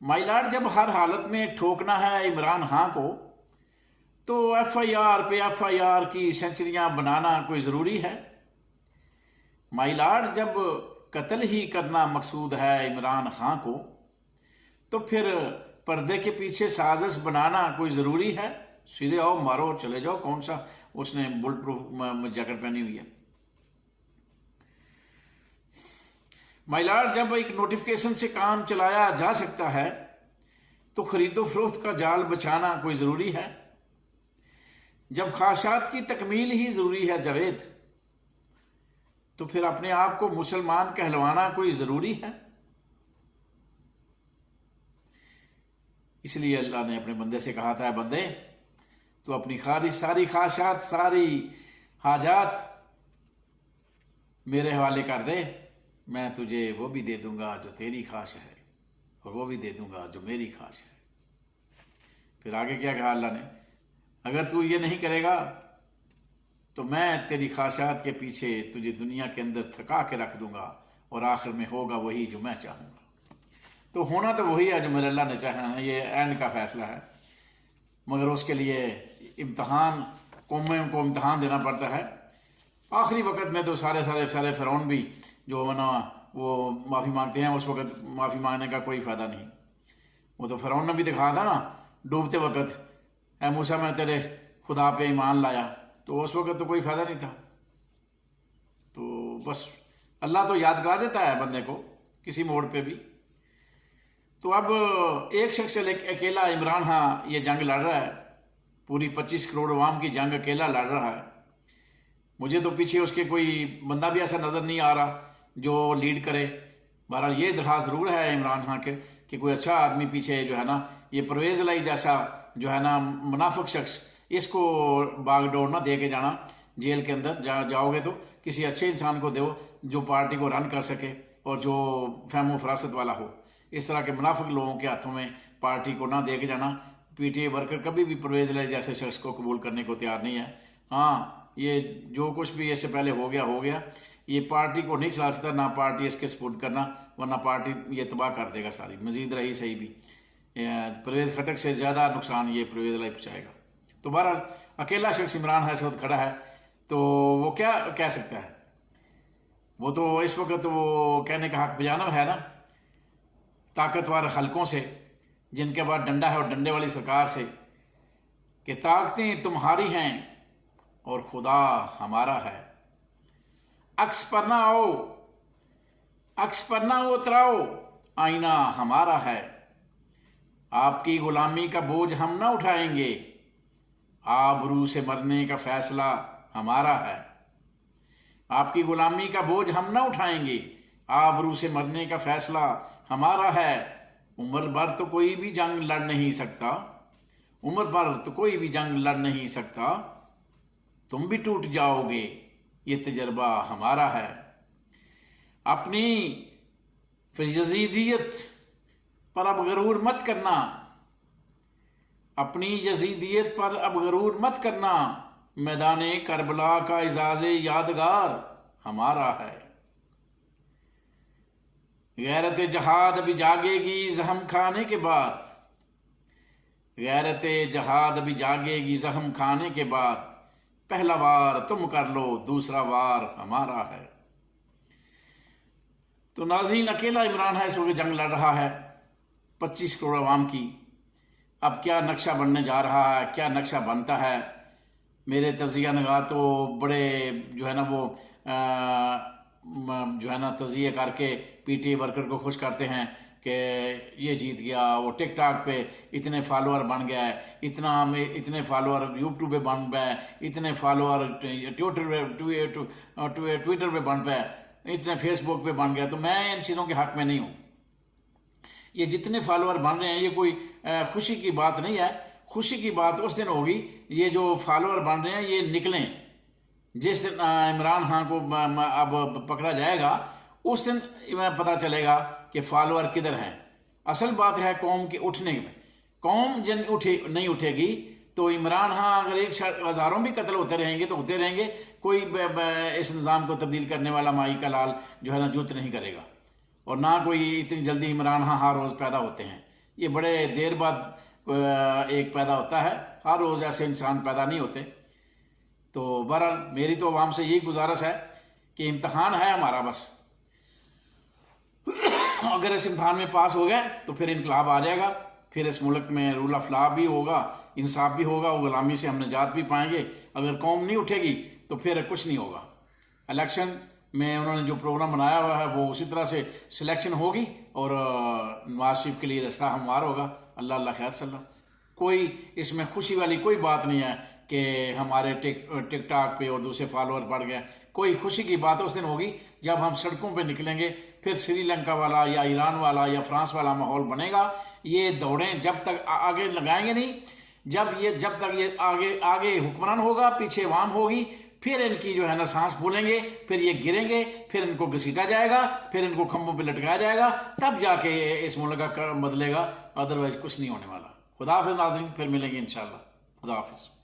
مائی lord, جب ہر حالت میں ٹھوکنا ہے عمران خان کو تو ایف آئی آر پہ ایف آئی آر کی سینچریاں بنانا کوئی ضروری ہے؟ مائی لارڈ، جب قتل ہی کرنا مقصود ہے عمران خان کو تو پھر پردے کے پیچھے سازش بنانا کوئی ضروری ہے؟ سیدھے آؤ، مارو، چلے جاؤ. کون سا اس نے بلٹ پروف جیکٹ پہنی ہوئی ہے؟ مائی لارڈ، جب ایک نوٹیفکیشن سے کام چلایا جا سکتا ہے تو خرید و فروخت کا جال بچھانا کوئی ضروری ہے؟ جب خواہشات کی تکمیل ہی ضروری ہے جاوید، تو پھر اپنے آپ کو مسلمان کہلوانا کوئی ضروری ہے؟ اس لیے اللہ نے اپنے بندے سے کہا تھا، بندے تو اپنی ساری خواہشات، ساری حاجات میرے حوالے کر دے، میں تجھے وہ بھی دے دوں گا جو تیری خواہش ہے، اور وہ بھی دے دوں گا جو میری خواہش ہے. پھر آگے کیا کہا اللہ نے؟ اگر تو یہ نہیں کرے گا تو میں تیری خواہشات کے پیچھے تجھے دنیا کے اندر تھکا کے رکھ دوں گا، اور آخر میں ہوگا وہی جو میں چاہوں گا. تو ہونا تو وہی ہے جو میرے اللہ نے چاہا ہے. یہ اینڈ کا فیصلہ ہے، مگر اس کے لیے امتحان، قوموں کو امتحان دینا پڑتا ہے. آخری وقت میں تو سارے فرعون بھی جو ہے نا وہ معافی مانگتے ہیں. اس وقت معافی مانگنے کا کوئی فائدہ نہیں. وہ تو فرعون نے بھی دکھا تھا نا ڈوبتے وقت، اے موسیٰ میں تیرے خدا پہ ایمان لایا، تو اس وقت تو کوئی فائدہ نہیں تھا. تو بس اللہ تو یاد کرا دیتا ہے بندے کو کسی موڑ پہ بھی. تو اب ایک شخص اکیلا عمران خان یہ جنگ لڑ رہا ہے، پوری 25 کروڑ عوام کی جنگ اکیلا لڑ رہا ہے. مجھے تو پیچھے اس کے کوئی بندہ بھی ایسا نظر نہیں آ رہا جو لیڈ کرے. بہرحال یہ درخواست ضرور ہے عمران خان کے کہ کوئی اچھا آدمی پیچھے جو ہے نا، یہ پرویز الہی جیسا جو ہے نا منافق شخص، اس کو باغ ڈور نہ دے کے جانا جیل کے اندر. جاؤ گے تو کسی اچھے انسان کو دو جو پارٹی کو رن کر سکے اور جو فہم و فراست والا ہو. اس طرح کے منافق لوگوں کے ہاتھوں میں پارٹی کو نہ دے کے جانا. پی ٹی اے ورکر کبھی بھی پرویز الہی جیسے شخص کو قبول کرنے کو تیار نہیں ہے. ہاں، یہ جو کچھ بھی اس سے پہلے ہو گیا. یہ پارٹی کو نہیں چلا سکتا، نہ پارٹی اس کے سپورٹ کرنا، ورنہ پارٹی یہ تباہ کر دے گا ساری. مزید رہی صحیح بھی پرویز خٹک سے زیادہ نقصان یہ پرویز الہی پہنچائے گا. تو بہرحال اکیلا شخص عمران خان اس وقت کھڑا ہے تو وہ کیا کہہ سکتا ہے؟ وہ تو اس وقت وہ کہنے کا حق بجانب ہے نا طاقتور حلقوں سے جن کے بعد ڈنڈا ہے اور ڈنڈے والی سرکار سے کہ طاقتیں تمہاری ہیں اور خدا ہمارا ہے. عکس پر نہ اتراؤ، آئینہ ہمارا ہے. آپ کی غلامی کا بوجھ ہم نہ اٹھائیں گے، آبرو سے مرنے کا فیصلہ ہمارا ہے. آپ کی غلامی کا بوجھ ہم نہ اٹھائیں گے، آبرو سے مرنے کا فیصلہ ہمارا ہے. عمر بھر تو کوئی بھی جنگ لڑ نہیں سکتا، عمر بھر تو کوئی بھی جنگ لڑ نہیں سکتا. تم بھی ٹوٹ جاؤ گے، یہ تجربہ ہمارا ہے. اپنی یزیدیت پر اب غرور مت کرنا، اپنی یزیدیت پر اب غرور مت کرنا. میدان کربلا کا اعزاز یادگار ہمارا ہے. غیرت جہاد ابھی جاگے گی زخم کھانے کے بعد، غیرت جہاد ابھی جاگے گی زخم کھانے کے بعد. پہلا وار تم کر لو، دوسرا وار ہمارا ہے. تو ناظرین، اکیلا عمران ہے اس وقت جنگ لڑ رہا ہے 25 کروڑ عوام کی. اب کیا نقشہ بننے جا رہا ہے، کیا نقشہ بنتا ہے؟ میرے تجزیہ نگار تو بڑے جو ہے نا وہ جو ہے نا تجزیہ کر کے پی ٹی اے ورکر کو خوش کرتے ہیں کہ یہ جیت گیا، وہ ٹک ٹاک پہ اتنے فالوور بن گیا ہے، اتنے فالوور یوٹیوب پہ بن پہ، اتنے فالوور ٹویٹر پہ بن پہ، اتنے فیس بک پہ بن گیا. تو میں ان چیزوں کے حق میں نہیں ہوں. یہ جتنے فالوور بن رہے ہیں یہ کوئی خوشی کی بات نہیں ہے. خوشی کی بات اس دن ہوگی یہ جو فالوور بن رہے ہیں یہ نکلیں. جس دن عمران خان کو اب پکڑا جائے گا اس دن پتہ چلے گا کہ فالوور کدھر ہیں. اصل بات ہے قوم کے اٹھنے میں. قوم جن نہیں اٹھے گی تو عمران خان اگر ہزاروں بھی قتل ہوتے رہیں گے تو ہوتے رہیں گے. کوئی اس نظام کو تبدیل کرنے والا مائی کا لال جو ہے نا جرت نہیں کرے گا. اور نہ کوئی اتنی جلدی عمران خان ہر روز پیدا ہوتے ہیں. یہ بڑے دیر بعد ایک پیدا ہوتا ہے، ہر روز ایسے انسان پیدا نہیں ہوتے. تو بہرحال میری تو عوام سے یہی گزارش ہے کہ امتحان ہے ہمارا، بس اگر اس امتحان میں پاس ہو گئے تو پھر انقلاب آ جائے گا، پھر اس ملک میں رول آف لا بھی ہوگا، انصاف بھی ہوگا، غلامی سے ہم نجات بھی پائیں گے. اگر قوم نہیں اٹھے گی تو پھر کچھ نہیں ہوگا. الیکشن میں انہوں نے جو پروگرام بنایا ہوا ہے وہ اسی طرح سے سلیکشن ہوگی اور نواز شریف کے لیے رستہ ہموار ہوگا. اللہ اللہ خیر صلی اللہ. کوئی اس میں خوشی والی کوئی بات نہیں ہے کہ ہمارے ٹک ٹاک پہ اور دوسرے فالوور بڑھ گئے. کوئی خوشی کی بات اس دن ہوگی جب ہم سڑکوں پہ نکلیں گے. پھر سری لنکا والا یا ایران والا یا فرانس والا ماحول بنے گا. یہ دوڑیں جب تک آگے لگائیں گے نہیں، جب تک یہ آگے حکمران ہوگا، پیچھے عوام ہوگی، پھر ان کی جو ہے نا سانس پھولیں گے، پھر یہ گریں گے، پھر ان کو گھسیٹا جائے گا، پھر ان کو کھمبوں پہ لٹکایا جائے گا، تب جا کے اس ملک کا بدلے گا. ادروائز کچھ نہیں ہونے والا. خدا حافظ ناظرین، پھر ملیں گے انشاءاللہ. خدا حافظ.